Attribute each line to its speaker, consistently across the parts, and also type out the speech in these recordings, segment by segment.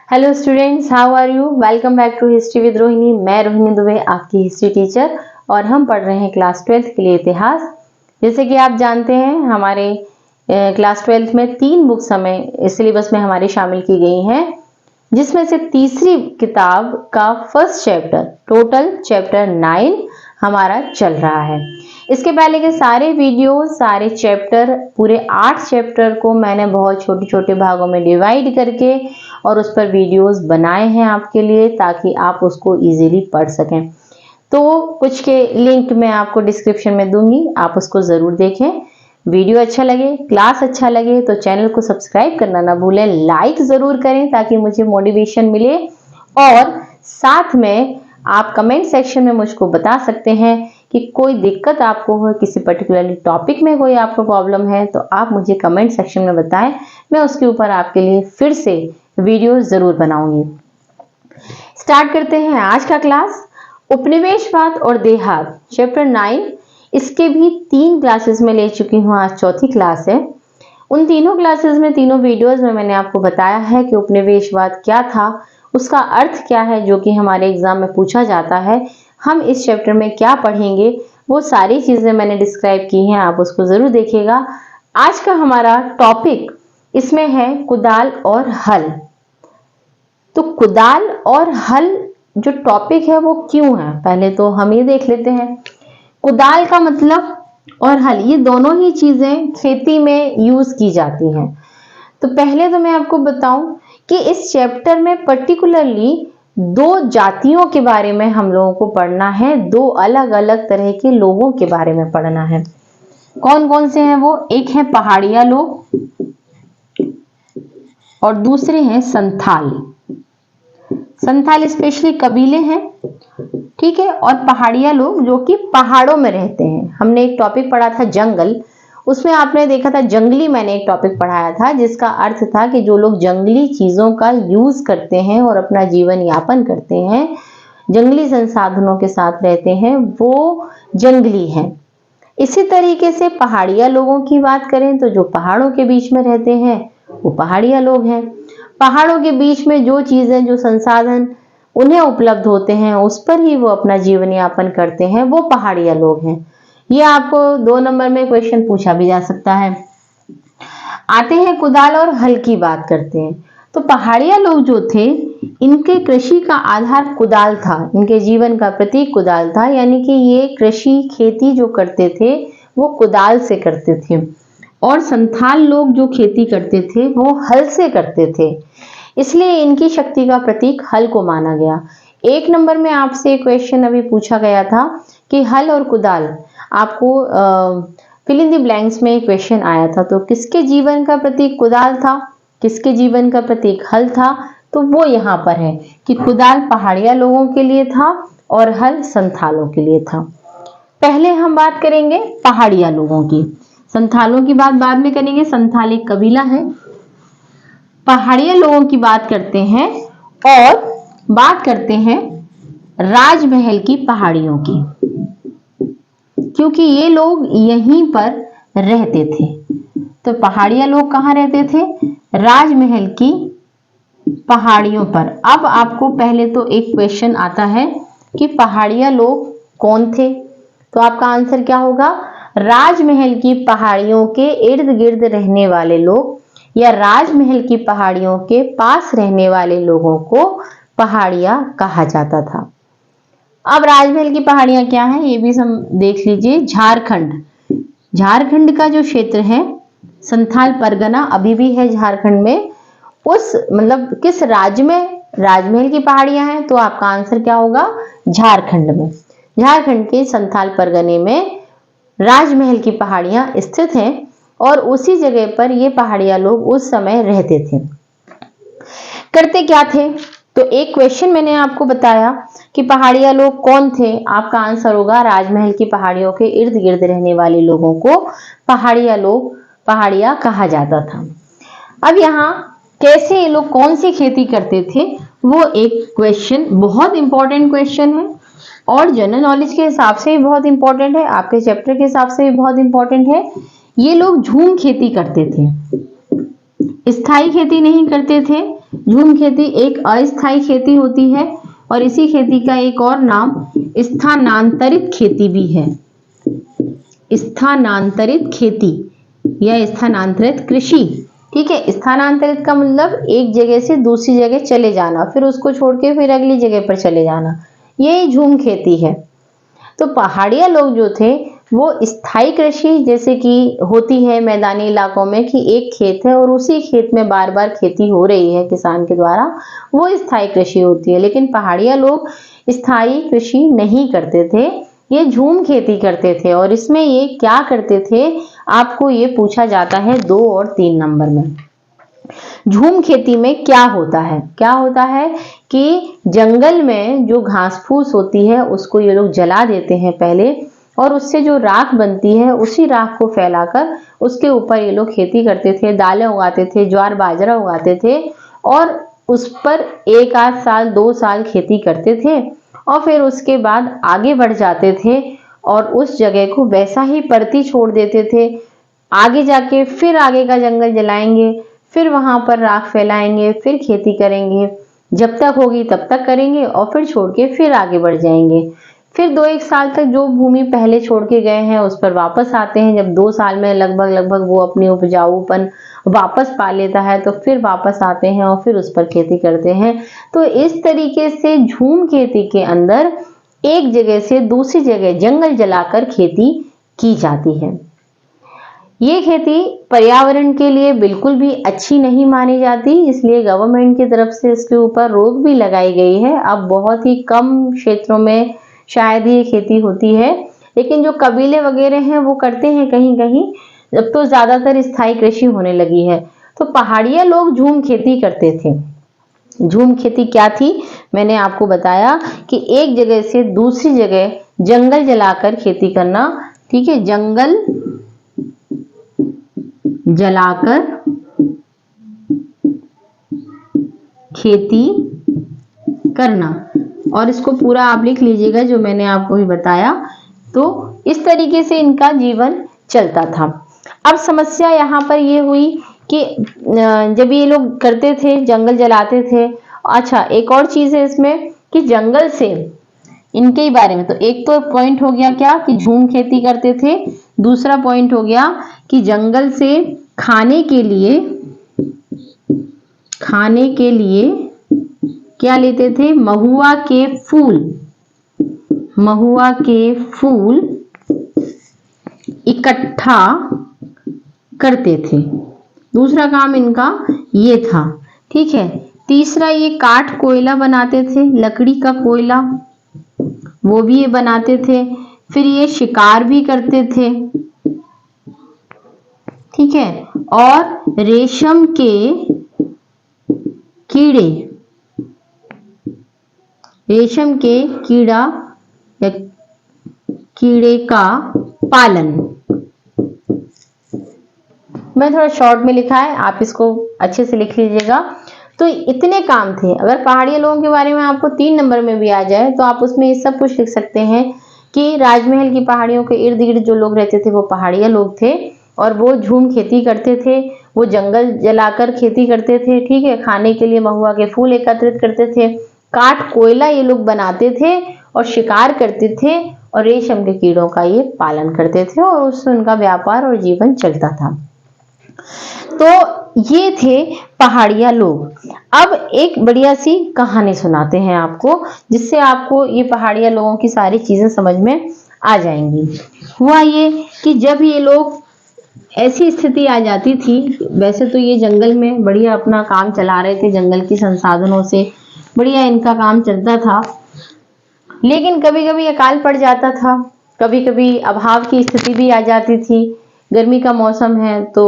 Speaker 1: Hello students, how are you? Welcome back to history with Rohini. मैं रोहिणी दुबे, आपकी history teacher, और हम पढ़ रहे हैं क्लास 12th के लिए इतिहास। जैसे कि आप जानते हैं, हमारे क्लास 12th में 3 बुक्स हमें सिलेबस में हमारी शामिल की गई हैं, जिसमें से तीसरी किताब का फर्स्ट चैप्टर, टोटल चैप्टर 9 हमारा चल रहा है। इसके पहले के सारे वीडियो, सारे चैप्टर, पूरे 8 चैप्टर को मैंने बहुत छोटे छोटे भागों में डिवाइड करके और उस पर वीडियोस बनाए हैं आपके लिए, ताकि आप उसको इजीली पढ़ सकें। तो कुछ के लिंक मैं आपको डिस्क्रिप्शन में दूंगी, आप उसको जरूर देखें। वीडियो अच्छा लगे, क्लास अच्छा लगे तो चैनल को सब्सक्राइब करना ना भूलें, लाइक जरूर करें ताकि मुझे मोटिवेशन मिले, और साथ में आप कमेंट सेक्शन में मुझको बता सकते हैं कि कोई दिक्कत आपको हो, किसी पर्टिकुलरली टॉपिक में कोई आपको प्रॉब्लम है तो आप मुझे कमेंट सेक्शन में बताएं, मैं उसके ऊपर आपके लिए फिर से वीडियो जरूर बनाऊंगी। स्टार्ट करते हैं आज का क्लास। उपनिवेशवाद और देहात चैप्टर 9, इसके भी 3 क्लासेस में ले चुकी हूँ, आज चौथी क्लास है। उन तीनों क्लासेस में, तीनों वीडियोस में मैंने आपको बताया है कि उपनिवेशवाद क्या था, उसका अर्थ क्या है, जो कि हमारे एग्जाम में पूछा जाता है। हम इस चैप्टर में क्या पढ़ेंगे, वो सारी चीजें मैंने डिस्क्राइब की हैं, आप उसको जरूर देखिएगा। आज का हमारा टॉपिक इसमें है कुदाल और हल। तो कुदाल और हल जो टॉपिक है वो क्यों है, पहले तो हम ये देख लेते हैं। कुदाल का मतलब और हल, ये दोनों ही चीजें खेती में यूज की जाती हैं। तो पहले तो मैं आपको बताऊं कि इस चैप्टर में पर्टिकुलरली 2 जातियों के बारे में हम लोगों को पढ़ना है, 2 अलग अलग तरह के लोगों के बारे में पढ़ना है। कौन कौन से हैं वो? एक है पहाड़िया लोग और दूसरे हैं संथाल। संथाल स्पेशली कबीले हैं, ठीक है, और पहाड़िया लोग जो कि पहाड़ों में रहते हैं। हमने एक टॉपिक पढ़ा था जंगल, उसमें आपने देखा था जंगली, मैंने एक टॉपिक पढ़ाया था जिसका अर्थ था कि जो लोग जंगली चीजों का यूज करते हैं और अपना जीवन यापन करते हैं, जंगली संसाधनों के साथ रहते हैं, वो जंगली हैं। इसी तरीके से पहाड़िया लोगों की बात करें तो जो पहाड़ों के बीच में रहते हैं वो पहाड़िया लोग हैं। पहाड़ों के बीच में जो चीजें, जो संसाधन उन्हें उपलब्ध होते हैं, उस पर ही वो अपना जीवन यापन करते हैं, वो पहाड़िया लोग हैं। ये आपको 2 नंबर में क्वेश्चन पूछा भी जा सकता है। आते हैं कुदाल और हल की बात करते हैं। तो पहाड़िया लोग जो थे, इनके कृषि का आधार कुदाल था, इनके जीवन का प्रतीक कुदाल था, यानी कि ये कृषि खेती जो करते थे वो कुदाल से करते थे, और संथाल लोग जो खेती करते थे वो हल से करते थे, इसलिए इनकी शक्ति का प्रतीक हल को माना गया। 1 नंबर में आपसे क्वेश्चन अभी पूछा गया था कि हल और कुदाल, आपको फिल इन द ब्लैंक्स में क्वेश्चन आया था, तो किसके जीवन का प्रतीक कुदाल था, किसके जीवन का प्रतीक हल था? तो वो यहाँ पर है कि कुदाल पहाड़िया लोगों के लिए था और हल संथालों के लिए था। पहले हम बात करेंगे पहाड़िया लोगों की, संथालों की बात बाद में करेंगे। संथाल एक कबीला है। पहाड़िया लोगों की बात करते हैं और बात करते हैं राजमहल की पहाड़ियों की, क्योंकि ये लोग यहीं पर रहते थे। तो पहाड़िया लोग कहाँ रहते थे? राजमहल की पहाड़ियों पर। अब आपको पहले तो एक क्वेश्चन आता है कि पहाड़िया लोग कौन थे, तो आपका आंसर क्या होगा? राजमहल की पहाड़ियों के इर्द गिर्द रहने वाले लोग, या राजमहल की पहाड़ियों के पास रहने वाले लोगों को पहाड़िया कहा जाता था। अब राजमहल की पहाड़ियां क्या है ये भी हम देख लीजिए। झारखंड, झारखंड का जो क्षेत्र है, संथाल परगना अभी भी है झारखंड में, उस मतलब किस राज्य में राजमहल की पहाड़ियां हैं? तो आपका आंसर क्या होगा? झारखंड में। झारखंड के संथाल परगने में राजमहल की पहाड़ियां स्थित हैं, और उसी जगह पर ये पहाड़िया लोग उस समय रहते थे। करते क्या थे? तो एक क्वेश्चन मैंने आपको बताया कि पहाड़िया लोग कौन थे, आपका आंसर होगा राजमहल की पहाड़ियों के इर्द गिर्द रहने वाले लोगों को पहाड़िया लोग, पहाड़िया कहा जाता था। अब यहाँ कैसे ये लोग कौन सी खेती करते थे, वो एक क्वेश्चन, बहुत इंपॉर्टेंट क्वेश्चन है, और जनरल नॉलेज के हिसाब से भी बहुत इंपॉर्टेंट है, आपके चैप्टर के हिसाब से भी बहुत इंपॉर्टेंट है। ये लोग झूम खेती करते थे, स्थायी खेती नहीं करते थे, झूम खेती एक अस्थायी खेती होती है और इसी खेती का एक और नाम स्थानांतरित खेती भी है। स्थानांतरित खेती या स्थानांतरित कृषि। ठीक है, स्थानांतरित का मतलब एक जगह से दूसरी जगह चले जाना, फिर उसको छोड़ के फिर अगली जगह पर चले जाना, यही झूम खेती है। तो पहाड़िया लोग जो थे वो स्थायी कृषि जैसे कि होती है मैदानी इलाकों में कि एक खेत है और उसी खेत में बार बार खेती हो रही है किसान के द्वारा, वो स्थायी कृषि होती है। लेकिन पहाड़िया लोग स्थायी कृषि नहीं करते थे, ये झूम खेती करते थे। और इसमें ये क्या करते थे, आपको ये पूछा जाता है 2 और 3 नंबर में। झूम खेती में क्या होता है, क्या होता है कि जंगल में जो घास फूस होती है उसको ये लोग जला देते हैं पहले, और उससे जो राख बनती है उसी राख को फैलाकर उसके ऊपर ये लोग खेती करते थे, दालें उगाते थे, ज्वार बाजरा उगाते थे और उस पर 1 आध साल 2 साल खेती करते थे और फिर उसके बाद आगे बढ़ जाते थे और उस जगह को वैसा ही परती छोड़ देते थे। आगे जाके फिर आगे का जंगल जलाएंगे, फिर वहां पर राख फैलाएंगे, फिर खेती करेंगे, जब तक होगी तब तक करेंगे और फिर छोड़ के फिर आगे बढ़ जाएंगे। फिर 2-1 साल तक जो भूमि पहले छोड़ के गए हैं उस पर वापस आते हैं। जब 2 साल में लगभग वो अपनी उपजाऊपन वापस पा लेता है तो फिर वापस आते हैं और फिर उस पर खेती करते हैं। तो इस तरीके से झूम खेती के अंदर एक जगह से दूसरी जगह जंगल जलाकर खेती की जाती है। ये खेती पर्यावरण के लिए बिल्कुल भी अच्छी नहीं मानी जाती, इसलिए गवर्नमेंट की तरफ से इसके ऊपर रोक भी लगाई गई है। अब बहुत ही कम क्षेत्रों में शायद ये खेती होती है, लेकिन जो कबीले वगैरह हैं वो करते हैं कहीं कहीं। अब तो ज्यादातर स्थायी कृषि होने लगी है। तो पहाड़िया लोग झूम खेती करते थे। झूम खेती क्या थी, मैंने आपको बताया कि एक जगह से दूसरी जगह जंगल जलाकर खेती करना। ठीक है, जंगल जलाकर खेती करना, और इसको पूरा आप लिख लीजिएगा जो मैंने आपको भी बताया। तो इस तरीके से इनका जीवन चलता था। अब समस्या यहाँ पर ये हुई कि जब ये लोग करते थे जंगल जलाते थे। अच्छा, एक और चीज है इसमें कि जंगल से इनके बारे में, तो एक तो पॉइंट हो गया क्या कि झूम खेती करते थे, दूसरा पॉइंट हो गया कि जंगल से खाने के लिए क्या लेते थे, महुआ के फूल इकट्ठा करते थे। दूसरा काम इनका ये था। ठीक है, तीसरा ये काठ कोयला बनाते थे, लकड़ी का कोयला वो भी ये बनाते थे। फिर ये शिकार भी करते थे। ठीक है, और रेशम के कीड़े का पालन। मैं थोड़ा शॉर्ट में लिखा है, आप इसको अच्छे से लिख लीजिएगा। तो इतने काम थे। अगर पहाड़िया लोगों के बारे में आपको 3 नंबर में भी आ जाए तो आप उसमें ये सब कुछ लिख सकते हैं कि राजमहल की पहाड़ियों के इर्द गिर्द जो लोग रहते थे वो पहाड़िया लोग थे और वो झूम खेती करते थे, वो जंगल जलाकर खेती करते थे। ठीक है, खाने के लिए महुआ के फूल एकत्रित करते थे, काठ कोयला ये लोग बनाते थे और शिकार करते थे और रेशम के कीड़ों का ये पालन करते थे और उससे उनका व्यापार और जीवन चलता था। तो ये थे पहाड़िया लोग। अब एक बढ़िया सी कहानी सुनाते हैं आपको, जिससे आपको ये पहाड़िया लोगों की सारी चीजें समझ में आ जाएंगी। हुआ ये कि जब ये लोग, ऐसी स्थिति आ जाती थी, वैसे तो ये जंगल में बढ़िया अपना काम चला रहे थे, जंगल के संसाधनों से बढ़िया इनका काम चलता था, लेकिन कभी कभी अकाल पड़ जाता था, कभी कभी अभाव की स्थिति भी आ जाती थी। गर्मी का मौसम है तो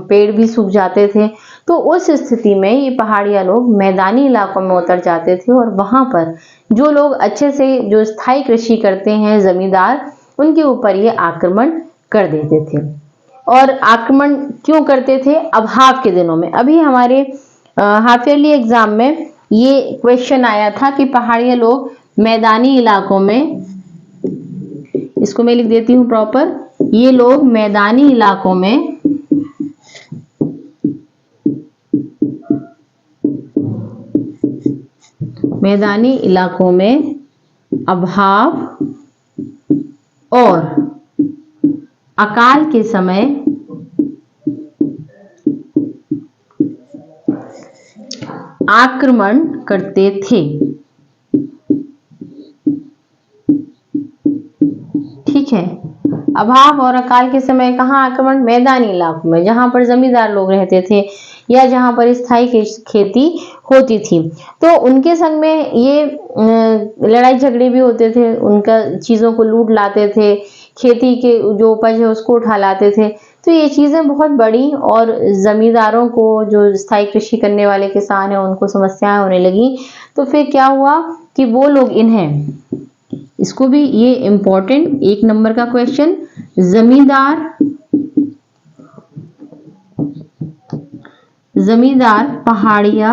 Speaker 1: पेड़ भी सूख जाते थे। तो उस स्थिति में ये पहाड़िया लोग मैदानी इलाकों में उतर जाते थे और वहां पर जो लोग अच्छे से जो स्थायी कृषि करते हैं जमींदार, उनके ऊपर ये आक्रमण कर देते थे। और आक्रमण क्यों करते थे, अभाव के दिनों में। अभी हमारे हाफ ईयरली एग्जाम में ये क्वेश्चन आया था कि पहाड़िया लोग मैदानी इलाकों में, इसको मैं लिख देती हूं प्रॉपर, ये लोग मैदानी इलाकों में मैदानी इलाकों में अभाव और अकाल के समय आक्रमण करते थे। ठीक है, अभाव और अकाल के समय कहाँ आक्रमण? मैदानी इलाकों में, जहां पर जमींदार लोग रहते थे या जहां पर स्थायी खेती होती थी। तो उनके संग में ये लड़ाई झगड़े भी होते थे, उनका चीजों को लूट लाते थे, खेती के जो उपज है उसको उठा लाते थे। तो ये चीजें बहुत बड़ी और जमींदारों को, जो स्थायी कृषि करने वाले किसान हैं, उनको समस्याएं होने लगी। तो फिर क्या हुआ कि वो लोग इन्हें, इसको भी, ये इंपॉर्टेंट 1 नंबर का क्वेश्चन, जमींदार पहाड़िया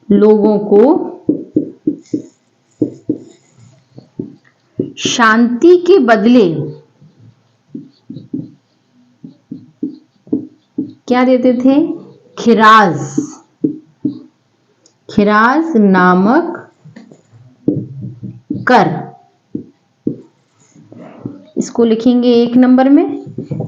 Speaker 1: लोगों को शांति के बदले क्या देते थे? खिराज नामक कर। इसको लिखेंगे 1 नंबर में,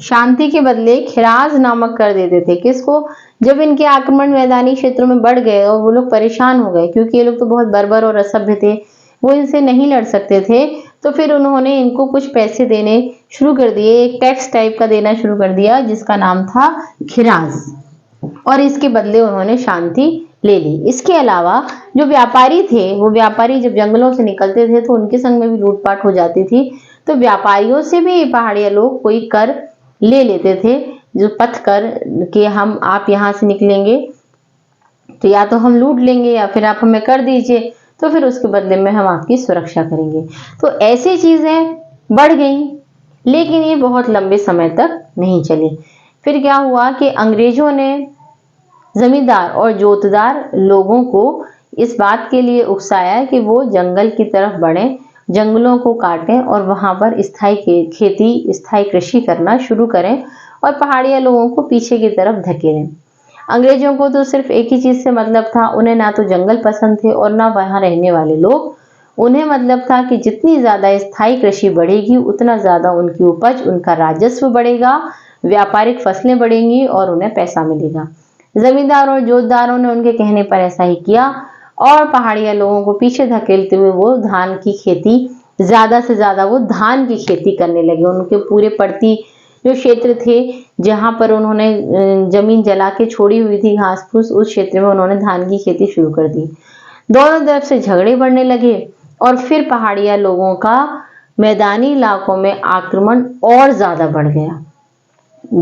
Speaker 1: शांति के बदले खिराज नामक कर देते थे। किसको? जब इनके आक्रमण मैदानी क्षेत्रों में बढ़ गए और वो लोग परेशान हो गए, क्योंकि ये लोग तो बहुत बर्बर और असभ्य थे, वो इनसे नहीं लड़ सकते थे। तो फिर उन्होंने इनको कुछ पैसे देने शुरू कर दिए, एक टैक्स टाइप का देना शुरू कर दिया जिसका नाम था खिराज, और इसके बदले उन्होंने शांति ले ली। इसके अलावा जो व्यापारी थे, वो व्यापारी जब जंगलों से निकलते थे तो उनके संग में भी लूटपाट हो जाती थी। तो व्यापारियों से भी पहाड़िया लोग कोई कर ले लेते थे, जो पथ कर कि आप यहाँ से निकलेंगे तो या तो हम लूट लेंगे या फिर आप हमें कर दीजिए, तो फिर उसके बदले में हम आपकी सुरक्षा करेंगे। तो ऐसी चीजें बढ़ गई, लेकिन ये बहुत लंबे समय तक नहीं चली। फिर क्या हुआ कि अंग्रेजों ने जमींदार और जोतदार लोगों को इस बात के लिए उकसाया कि वो जंगल की तरफ बढ़ें, जंगलों को काटें और वहां पर स्थायी कृषि करना शुरू करें और पहाड़िया लोगों को पीछे की तरफ धकेलें। अंग्रेजों को तो सिर्फ एक ही चीज से मतलब था, उन्हें ना तो जंगल पसंद थे और ना वहां रहने वाले लोग। उन्हें मतलब था कि जितनी ज्यादा स्थायी कृषि बढ़ेगी उतना ज्यादा उनकी उपज, उनका राजस्व बढ़ेगा, व्यापारिक फसलें बढ़ेंगी और उन्हें पैसा मिलेगा। जमींदार और जोतदारों ने उनके कहने पर ऐसा ही किया और पहाड़िया लोगों को पीछे धकेलते हुए वो धान की खेती, ज्यादा से ज्यादा वो धान की खेती करने लगे। उनके पूरे पड़ती जो क्षेत्र थे, जहां पर उन्होंने जमीन जला के छोड़ी हुई थी घास फूस, उस क्षेत्र में उन्होंने धान की खेती शुरू कर दी। दोनों तरफ से झगड़े बढ़ने लगे और फिर पहाड़िया लोगों का मैदानी इलाकों में आक्रमण और ज्यादा बढ़ गया।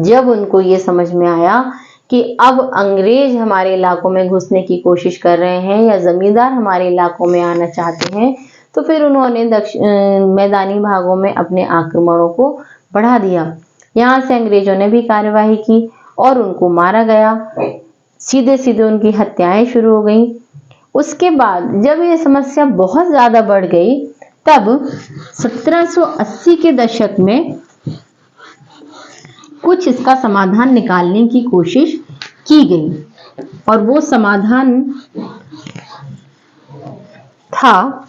Speaker 1: जब उनको ये समझ में आया कि अब अंग्रेज हमारे इलाकों में घुसने की कोशिश कर रहे हैं या जमींदार हमारे इलाकों में आना चाहते हैं, तो फिर उन्होंने मैदानी भागों में अपने आक्रमणों को बढ़ा दिया। यहाँ से अंग्रेजों ने भी कार्यवाही की और उनको मारा गया, सीधे सीधे उनकी हत्याएं शुरू हो गई। उसके बाद जब ये समस्या बहुत ज्यादा बढ़ गई, तब 1780 के दशक में कुछ इसका समाधान निकालने की कोशिश की गई और वो समाधान था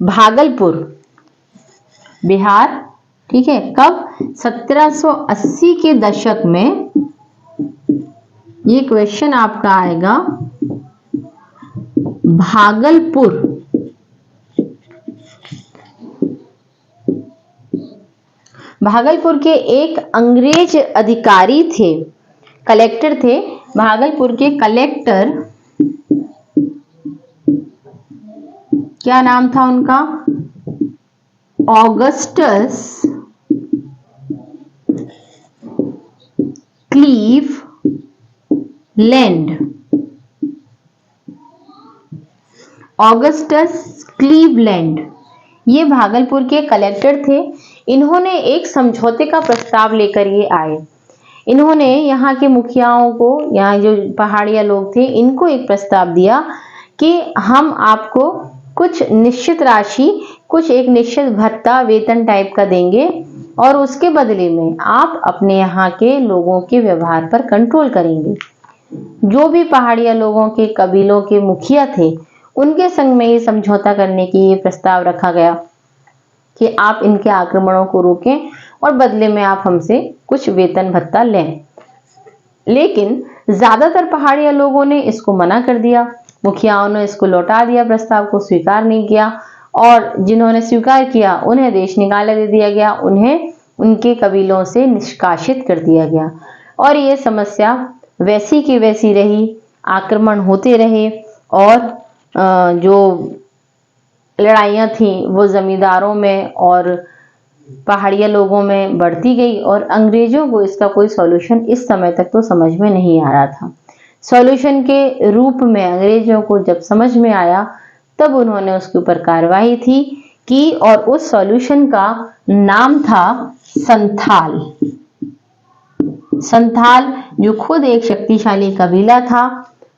Speaker 1: भागलपुर, बिहार। ठीक है, कब? 1780 के दशक में। ये क्वेश्चन आपका आएगा, भागलपुर के एक अंग्रेज अधिकारी थे, कलेक्टर थे, भागलपुर के कलेक्टर, क्या नाम था उनका? Augustus Cleveland. ऑगस्टस क्लीवलैंड ये भागलपुर के कलेक्टर थे। इन्होंने एक समझौते का प्रस्ताव लेकर ये आए। इन्होंने यहाँ के मुखियाओं को, यहाँ जो पहाड़िया लोग थे, इनको एक प्रस्ताव दिया कि हम आपको कुछ निश्चित राशि, कुछ एक निश्चित भत्ता, वेतन टाइप का देंगे और उसके बदले में आप अपने यहाँ के लोगों के व्यवहार पर कंट्रोल करेंगे। जो भी पहाड़िया लोगों के कबीलों के मुखिया थे उनके संग में ये समझौता करने की ये प्रस्ताव रखा गया कि आप इनके आक्रमणों को रोकें और बदले में आप हमसे कुछ वेतन भत्ता लें। लेकिन ज्यादातर पहाड़िया लोगों ने इसको मना कर दिया। मुखियाओं ने इसको लौटा दिया, प्रस्ताव को स्वीकार नहीं किया, और जिन्होंने स्वीकार किया उन्हें देश निकाला दे दिया गया, उन्हें उनके कबीलों से निष्कासित कर दिया गया। और ये समस्या वैसी की वैसी रही, आक्रमण होते रहे और जो लड़ाइयाँ थी वो जमींदारों में और पहाड़िया लोगों में बढ़ती गई और अंग्रेजों को इसका कोई सॉल्यूशन इस समय तक तो समझ में नहीं आ रहा था। सॉल्यूशन के रूप में अंग्रेजों को जब समझ में आया तब उन्होंने उसके ऊपर कार्रवाई की और उस सॉल्यूशन का नाम था संथाल। संथाल जो खुद एक शक्तिशाली कबीला था।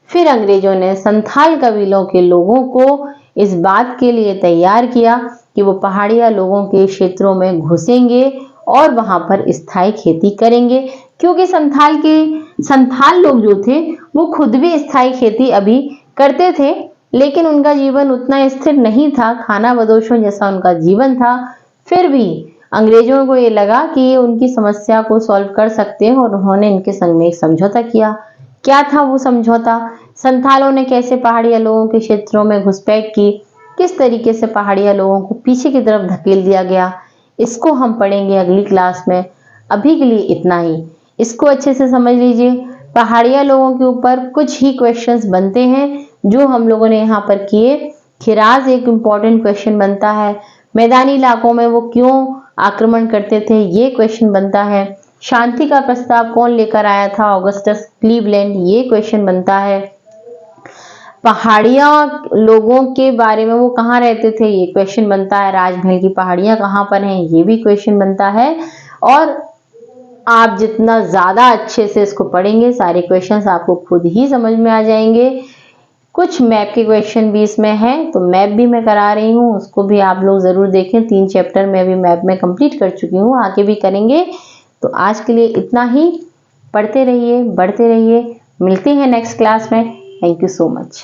Speaker 1: फिर अंग्रेजों ने संथाल कबीलों के लोगों को इस बात के लिए तैयार किया कि वो पहाड़िया लोगों के क्षेत्रों में घुसेंगे और वहां पर स्थायी खेती करेंगे, क्योंकि संथाल लोग जो थे वो खुद भी स्थायी खेती अभी करते थे, लेकिन उनका जीवन उतना स्थिर नहीं था, खाना बदोशों जैसा उनका जीवन था। फिर भी अंग्रेजों को ये लगा कि ये उनकी समस्या को सॉल्व कर सकते हैं और उन्होंने इनके संग में एक समझौता किया। क्या था वो समझौता? संथालों ने कैसे पहाड़िया लोगों के क्षेत्रों में घुसपैठ की, किस तरीके से पहाड़िया लोगों को पीछे की तरफ धकेल दिया गया, इसको हम पढ़ेंगे अगली क्लास में। अभी के लिए इतना ही, इसको अच्छे से समझ लीजिए। पहाड़िया लोगों के ऊपर कुछ ही क्वेश्चंस बनते हैं जो हम लोगों ने यहाँ पर किए। खिराज एक इम्पॉर्टेंट क्वेश्चन बनता है। मैदानी इलाकों में वो क्यों आक्रमण करते थे, ये क्वेश्चन बनता है। शांति का प्रस्ताव कौन लेकर आया था, ऑगस्टस क्लीवलैंड, ये क्वेश्चन बनता है। पहाड़िया लोगों के बारे में वो कहाँ रहते थे, ये क्वेश्चन बनता है। राजमहल की पहाड़ियां कहाँ पर हैं, ये भी क्वेश्चन बनता है। और आप जितना ज्यादा अच्छे से इसको पढ़ेंगे सारे क्वेश्चंस आपको खुद ही समझ में आ जाएंगे। कुछ मैप के क्वेश्चन भी इसमें है, तो मैप भी मैं करा रही हूँ, उसको भी आप लोग जरूर देखें। 3 चैप्टर में अभी मैप में कंप्लीट कर चुकी हूँ, आगे भी करेंगे। तो आज के लिए इतना ही। पढ़ते रहिए, बढ़ते रहिए। मिलते हैं नेक्स्ट क्लास में। Thank you so much.